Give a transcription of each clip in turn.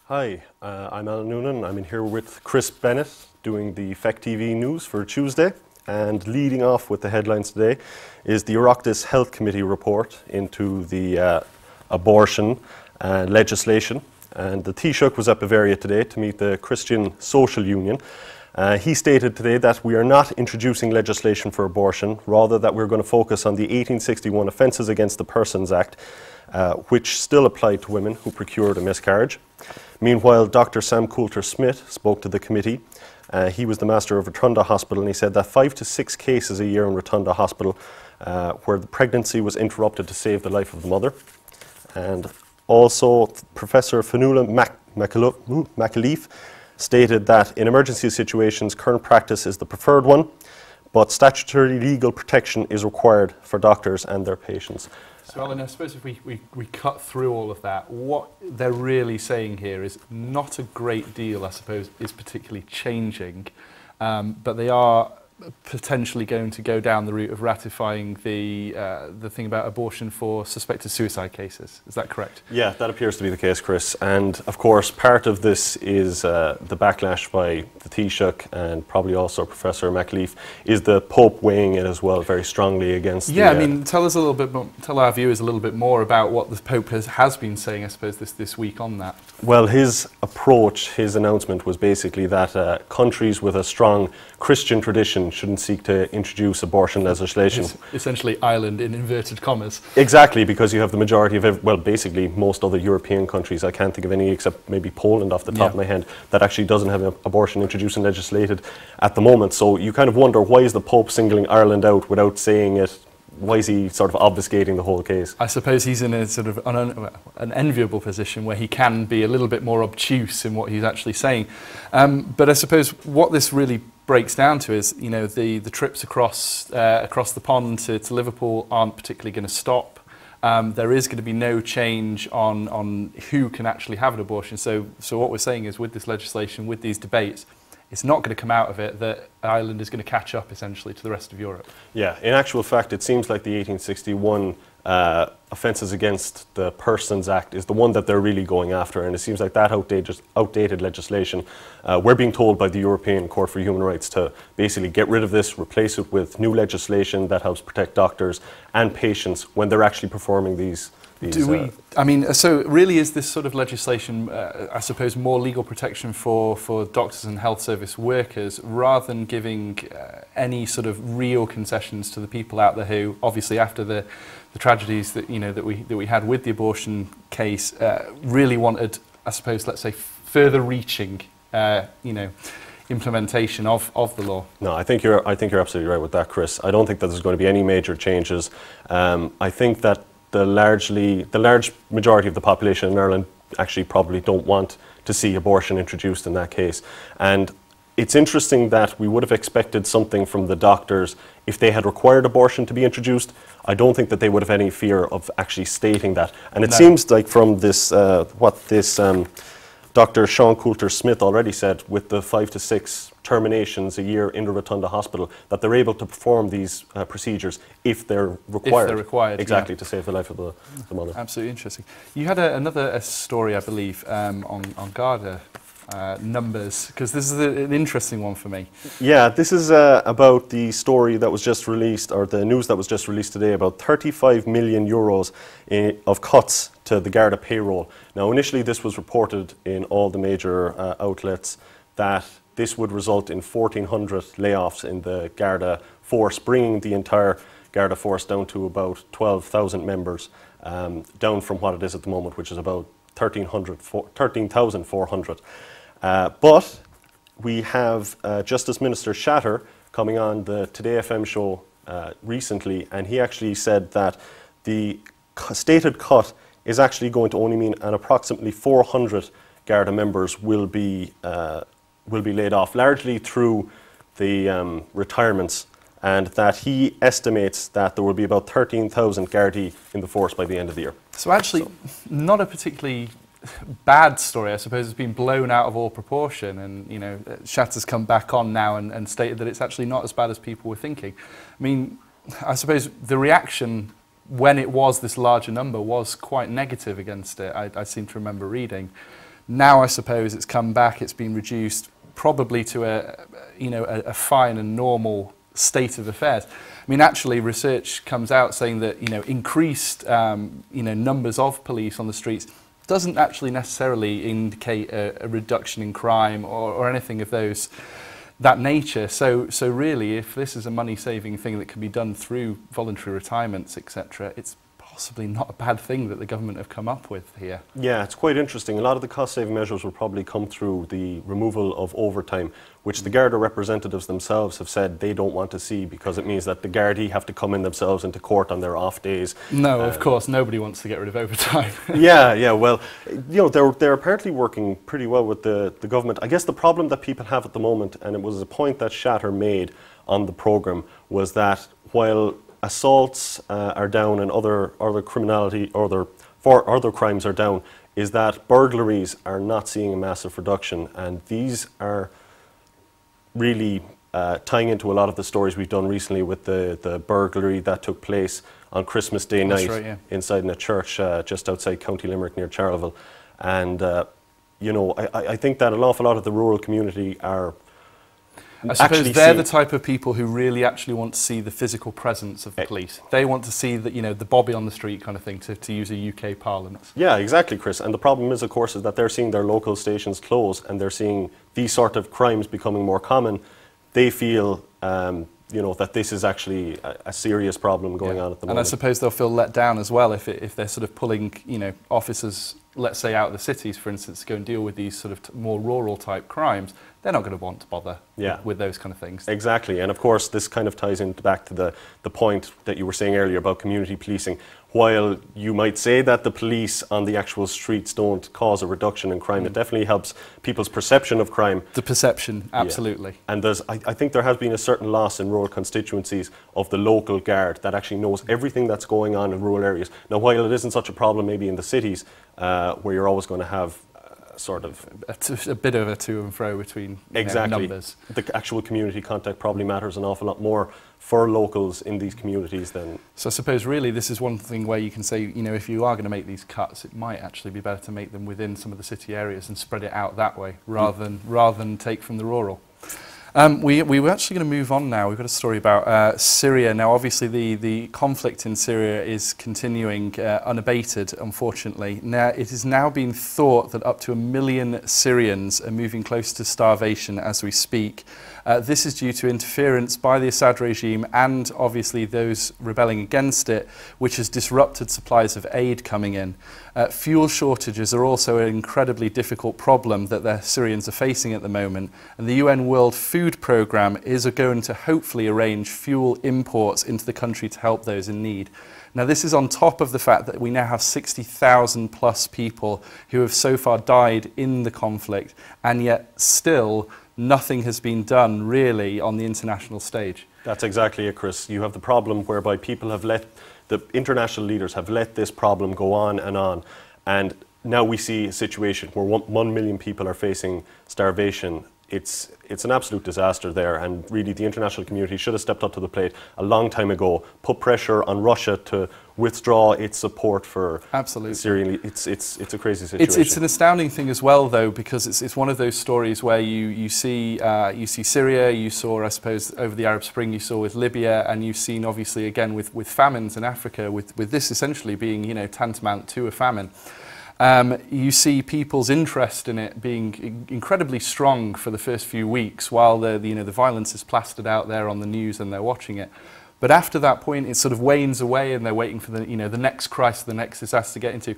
Hi, I'm Alan Noonan. I'm in here with Chris Bennett doing the Feck TV news for Tuesday. And leading off with the headlines today is the Oireachtas Health Committee report into the abortion legislation. And the Taoiseach was at Bavaria today to meet the Christian Social Union. He stated today that we are not introducing legislation for abortion, rather that we're going to focus on the 1861 Offences Against the Persons Act, which still applied to women who procured a miscarriage. Meanwhile, Dr. Sam Coulter-Smith spoke to the committee. He was the master of Rotunda Hospital, and he said that 5 to 6 cases a year in Rotunda Hospital where the pregnancy was interrupted to save the life of the mother. And also, Professor Fionnuala McAleef stated that in emergency situations, current practice is the preferred one, but statutory legal protection is required for doctors and their patients. So, Alan, I suppose if we cut through all of that, what they're really saying here is not a great deal, I suppose, is particularly changing, but they are potentially going to go down the route of ratifying the thing about abortion for suspected suicide cases. Is that correct? Yeah, that appears to be the case, Chris. And of course, part of this is the backlash by the Taoiseach and probably also Professor McAleef, is the Pope weighing it as well very strongly against. Yeah, I mean, tell us a little bit more, tell our viewers a little bit more about what the Pope has been saying, I suppose, this week on that. Well, his approach, his announcement was basically that countries with a strong Christian tradition shouldn't seek to introduce abortion legislation. It's essentially Ireland in inverted commas. Exactly, because you have the majority of, well, basically most other European countries. I can't think of any except maybe Poland off the top of my head that actually doesn't have abortion introduced and legislated at the moment. So you kind of wonder, why is the Pope singling Ireland out without saying it? Why is he sort of obfuscating the whole case? I suppose he's in a sort of an enviable position where he can be a little bit more obtuse in what he's actually saying. But I suppose what this really breaks down to is, you know, the trips across the pond to Liverpool aren't particularly going to stop. There is going to be no change on who can actually have an abortion. So what we're saying is, with this legislation, with these debates, it's not going to come out of it that Ireland is going to catch up essentially to the rest of Europe. Yeah, in actual fact, it seems like the 1861 Offences Against the Persons Act is the one that they're really going after, and it seems like that outdated legislation, we're being told by the European Court for Human Rights to basically get rid of this, replace it with new legislation that helps protect doctors and patients when they're actually performing these. I mean, so really is this sort of legislation, I suppose, more legal protection for doctors and health service workers, rather than giving any sort of real concessions to the people out there who, obviously, after the tragedies that we had with the abortion case, really wanted, I suppose, let's say, further reaching, implementation of the law. No, I think you're absolutely right with that, Chris. I don't think that there's going to be any major changes. I think that the large majority of the population in Ireland actually probably don't want to see abortion introduced in that case. And it's interesting that we would have expected something from the doctors if they had required abortion to be introduced. I don't think that they would have any fear of actually stating that. And it seems like from this, Dr. Sean Coulter-Smith already said, with the 5 to 6 terminations a year in the Rotunda Hospital, that they're able to perform these procedures if they're required. If they're required, exactly, to save the life of the mother. Absolutely interesting. You had another story, I believe, on Garda Numbers, because this is an interesting one for me. Yeah, this is about the story that was just released, or the news that was just released today, about 35 million euros of cuts to the Garda payroll. Now, initially this was reported in all the major outlets that this would result in 1,400 layoffs in the Garda force, bringing the entire Garda force down to about 12,000 members, down from what it is at the moment, which is about 13,400. But we have Justice Minister Shatter coming on the Today FM show recently, and he actually said that the stated cut is actually going to only mean an approximately 400 Garda members will be laid off, largely through the retirements, and that he estimates that there will be about 13,000 Gardaí in the force by the end of the year. So actually, not a particularly bad story, I suppose. It's been blown out of all proportion, and Shatter's come back on now and stated that it's actually not as bad as people were thinking. I mean, I suppose the reaction when it was this larger number was quite negative against it, I seem to remember reading. Now I suppose it's come back, it's been reduced probably to a fine and normal state of affairs. I mean, actually, research comes out saying that increased numbers of police on the streets doesn't actually necessarily indicate a reduction in crime or anything of that nature. So really, if this is a money-saving thing that can be done through voluntary retirements, etc., it's possibly not a bad thing that the government have come up with here. Yeah, it's quite interesting. A lot of the cost-saving measures will probably come through the removal of overtime, which the Garda representatives themselves have said they don't want to see, because it means that the Gardaí have to come in themselves into court on their off days. No, of course, nobody wants to get rid of overtime. yeah, well, they're apparently working pretty well with the government. I guess the problem that people have at the moment, and it was a point that Shatter made on the programme, was that while assaults are down and other criminality, other crimes are down, is that burglaries are not seeing a massive reduction, and these are really tying into a lot of the stories we've done recently with the burglary that took place on Christmas Day night inside a church just outside County Limerick near Charleville. And I think that an awful lot of the rural community are I suppose they're the type of people who really actually want to see the physical presence of the police. They want to see that, the Bobby on the street kind of thing, to use a UK parlance. Yeah, exactly, Chris. And the problem is, of course, is that they're seeing their local stations close, and they're seeing these sort of crimes becoming more common. They feel, that this is actually a serious problem going on at the moment. And I suppose they'll feel let down as well if they're sort of pulling, officers, let's say, out of the cities, for instance, to go and deal with these sort of more rural type crimes. They're not going to want to bother with those kind of things. Exactly. And of course, this kind of ties in back to the point that you were saying earlier about community policing. While you might say that the police on the actual streets don't cause a reduction in crime, it definitely helps people's perception of crime. The perception, absolutely. Yeah. And I think there has been a certain loss in rural constituencies of the local guard that actually knows everything that's going on in rural areas. Now, while it isn't such a problem maybe in the cities, where you're always going to have sort of a bit of a to and fro between numbers. The actual community contact probably matters an awful lot more for locals in these communities than... So I suppose really this is one thing where you can say, if you are going to make these cuts, it might actually be better to make them within some of the city areas and spread it out that way rather than take from the rural. We were actually going to move on now. We've got a story about Syria. Now, obviously, the conflict in Syria is continuing unabated, unfortunately. Now, it is now being thought that up to 1 million Syrians are moving close to starvation as we speak. This is due to interference by the Assad regime and, obviously, those rebelling against it, which has disrupted supplies of aid coming in. Fuel shortages are also an incredibly difficult problem that the Syrians are facing at the moment, and the UN World Food Programme is going to hopefully arrange fuel imports into the country to help those in need. Now, this is on top of the fact that we now have 60,000 plus people who have so far died in the conflict, and yet still nothing has been done really on the international stage. That's exactly it, Chris. You have the problem whereby people have the international leaders have let this problem go on, and now we see a situation where 1 million people are facing starvation. It's an absolute disaster there, and really the international community should have stepped up to the plate a long time ago, put pressure on Russia to withdraw its support for Syria. It's a crazy situation. It's an astounding thing as well, though, because it's one of those stories where you see Syria, you saw, I suppose, over the Arab Spring, you saw with Libya, and you've seen obviously again with famines in Africa, with this essentially being tantamount to a famine. You see people's interest in it being incredibly strong for the first few weeks while the violence is plastered out there on the news and they're watching it. But after that point, it sort of wanes away and they're waiting for the next crisis, the next disaster to get into.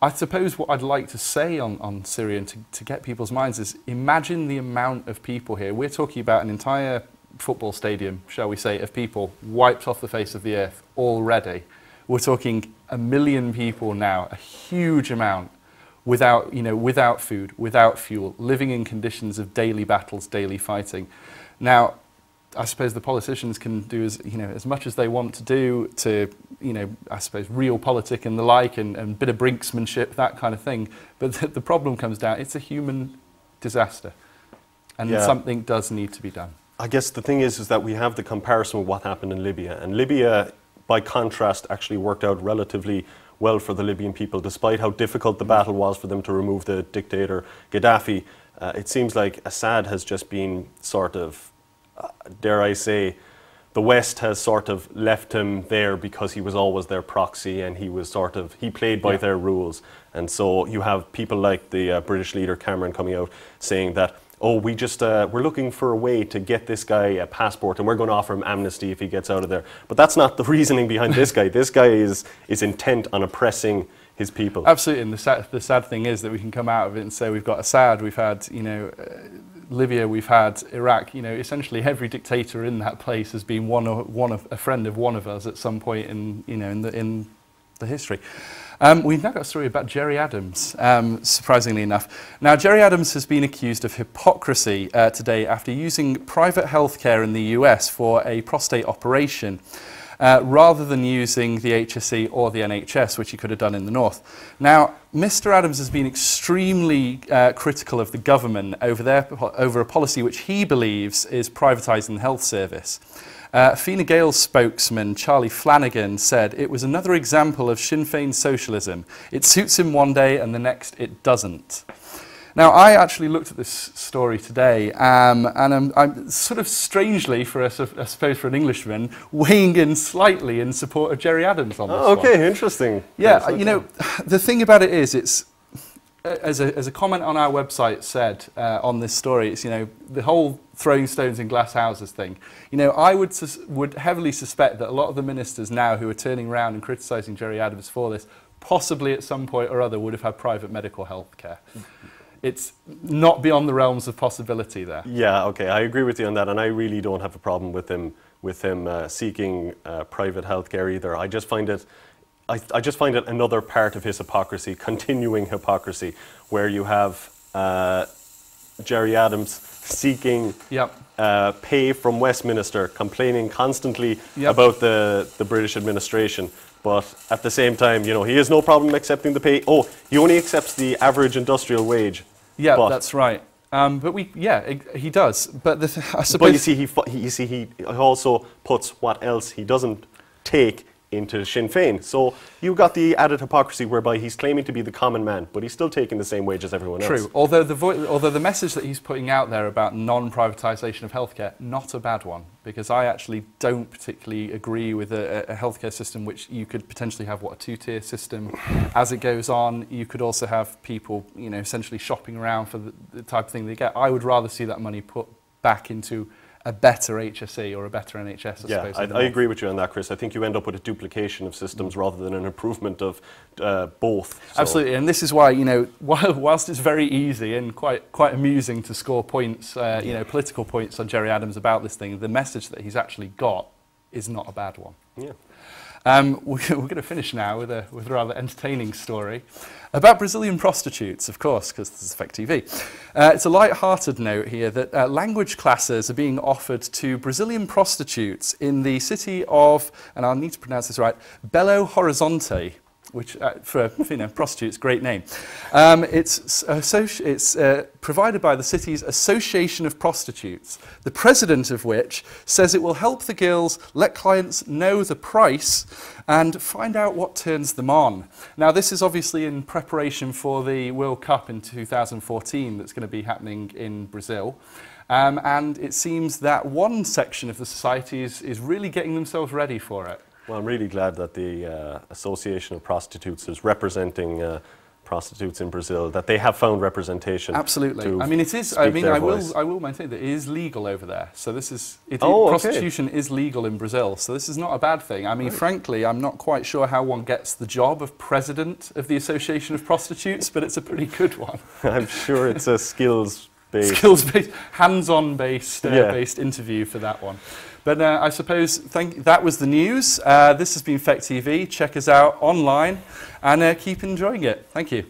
I suppose what I'd like to say on Syria and to get people's minds is imagine the amount of people here. We're talking about an entire football stadium, shall we say, of people wiped off the face of the earth already. We're talking 1 million people now, a huge amount, without food, without fuel, living in conditions of daily battles, daily fighting. Now, I suppose the politicians can do as much as they want to do to, I suppose, realpolitik and the like, and a bit of brinksmanship, that kind of thing. But the problem comes down, it's a human disaster, and something does need to be done. I guess the thing is that we have the comparison with what happened in Libya, and Libya, by contrast, actually worked out relatively well for the Libyan people, despite how difficult the battle was for them to remove the dictator Gaddafi. It seems like Assad has just been sort of, dare I say, the West has sort of left him there because he was always their proxy, and he played by their rules. And so you have people like the British leader Cameron coming out saying that, oh, we're looking for a way to get this guy a passport, and we're going to offer him amnesty if he gets out of there. But that's not the reasoning behind this guy. This guy is intent on oppressing his people. Absolutely, and the sad thing is that we can come out of it and say we've got Assad, we've had, Libya, we've had Iraq. Essentially every dictator in that place has been a friend of one of us at some point in the history. We've now got a story about Gerry Adams, surprisingly enough. Now, Gerry Adams has been accused of hypocrisy today after using private healthcare in the US for a prostate operation, rather than using the HSE or the NHS, which he could have done in the north. Now, Mr. Adams has been extremely critical of the government over a policy which he believes is privatising the health service. Fine Gael's spokesman, Charlie Flanagan, said it was another example of Sinn Féin socialism. It suits him one day and the next it doesn't. Now, I actually looked at this story today, and I'm sort of strangely, I suppose for an Englishman, weighing in slightly in support of Gerry Adams on this one. Okay, interesting. Yeah, the thing about it is, it's as a comment on our website said on this story, it's the whole throwing stones in glass houses thing. I would heavily suspect that a lot of the ministers now who are turning around and criticising Gerry Adams for this, possibly at some point or other would have had private medical health care. It's not beyond the realms of possibility there. Yeah, okay, I agree with you on that, and I really don't have a problem with him seeking private healthcare either. I just find it another part of his hypocrisy, continuing hypocrisy, where you have Gerry Adams seeking pay from Westminster, complaining constantly about the British administration. But at the same time, he has no problem accepting the pay. Oh, he only accepts the average industrial wage. Yeah, that's right. He does. But I suppose. But you see, he also puts what else he doesn't take into Sinn Féin. So you've got the added hypocrisy whereby he's claiming to be the common man, but he's still taking the same wage as everyone else. True. Although the message that he's putting out there about non-privatisation of healthcare, not a bad one, because I actually don't particularly agree with a healthcare system which you could potentially have, a two-tier system. As it goes on, you could also have people, essentially shopping around for the type of thing they get. I would rather see that money put back into a better HSE or a better NHS, I suppose. I agree with you on that, Chris. I think you end up with a duplication of systems rather than an improvement of both. So. Absolutely, and this is why, whilst it's very easy and quite amusing to score points, political points on Gerry Adams about this thing, the message that he's actually got is not a bad one. Yeah. We're going to finish now with a rather entertaining story about Brazilian prostitutes, of course, because this is Feck TV. It's a light-hearted note here that language classes are being offered to Brazilian prostitutes in the city of, and I'll need to pronounce this right, Belo Horizonte, which for prostitutes, great name. It's provided by the city's Association of Prostitutes, the president of which says it will help the girls let clients know the price and find out what turns them on. Now, this is obviously in preparation for the World Cup in 2014 that's going to be happening in Brazil. And it seems that one section of the society is really getting themselves ready for it. Well, I'm really glad that the Association of Prostitutes is representing prostitutes in Brazil, that they have found representation. Absolutely. I mean, it is. I mean, I will maintain that it is legal over there. So this is prostitution is legal in Brazil. So this is not a bad thing. I mean, frankly, I'm not quite sure how one gets the job of president of the Association of Prostitutes, but it's a pretty good one. I'm sure it's a skills-based, hands-on based interview for that one. But I suppose that was the news. This has been Feck TV. Check us out online and keep enjoying it. Thank you.